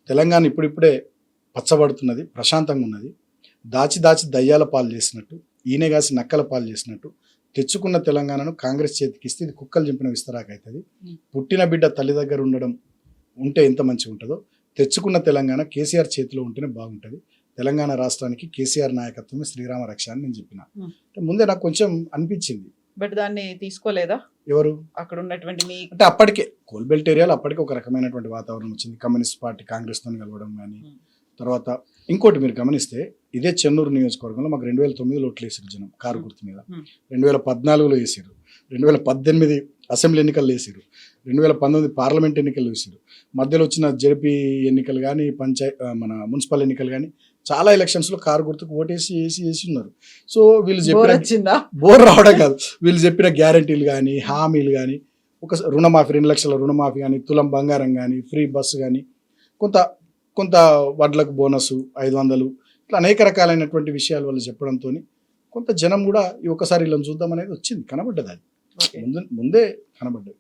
తెలంగాణ ఇప్పుడిప్పుడే పచ్చబడుతున్నది, ప్రశాంతంగా ఉన్నది. దాచి దాచి దయ్యాల పాలు చేసినట్టు, ఈయనే కాసి నక్కల పాలు చేసినట్టు తెచ్చుకున్న తెలంగాణను కాంగ్రెస్ చేతికి ఇస్తే ఇది కుక్కలు చింపిన విస్తరాకు అవుతుంది. పుట్టిన బిడ్డ తల్లి దగ్గర ఉంటే ఎంత మంచిగా ఉంటుందో తెచ్చుకున్న తెలంగాణ కేసీఆర్ చేతిలో ఉంటేనే బాగుంటుంది. తెలంగాణ రాష్ట్రానికి కేసీఆర్ నాయకత్వమే శ్రీరామ రక్ష అని నేను చెప్పిన. ముందే నాకు కొంచెం అనిపించింది. బట్ దాన్ని తీసుకోలేదా ఎవరు అక్కడ ఉన్నటువంటి మీ అంటే అప్పటికే కోల్బెల్ట్ ఏరియాలో అప్పటికే ఒక రకమైనటువంటి వాతావరణం వచ్చింది. కమ్యూనిస్ట్ పార్టీ కాంగ్రెస్తో కలవడం కానీ, తర్వాత ఇంకోటి మీరు గమనిస్తే ఇదే చెన్నూరు నియోజకవర్గంలో మాకు 2009లో ఓట్లు వేసారు జనం కారు గుర్తు మీద, 2014లో వేసారు, 2018 అసెంబ్లీ ఎన్నికలు వేసారు, 2019 పార్లమెంట్ ఎన్నికలు వేసారు, మధ్యలో వచ్చిన జెడ్పీ ఎన్నికలు కానీ మన మున్సిపల్ ఎన్నికలు కానీ చాలా ఎలక్షన్స్లో కారు గుర్తుకు ఓటేసి వేసి ఉన్నారు. సో వీళ్ళు చెప్పిన బోర్ రావడం కాదు, వీళ్ళు చెప్పిన గ్యారంటీలు కానీ హామీలు కానీ, ఒక రుణమాఫీ 2 లక్షల రుణమాఫీ కానీ, తులం బంగారం కానీ, ఫ్రీ బస్సు కానీ, కొంత వడ్లకు బోనస్ 500, ఇట్లా అనేక రకాలైనటువంటి విషయాలు వాళ్ళు చెప్పడంతో కొంత జనం కూడా ఈ ఒకసారి ఇలా చూద్దాం అనేది వచ్చింది, కనబడ్డది. అది ముందే కనబడ్డది.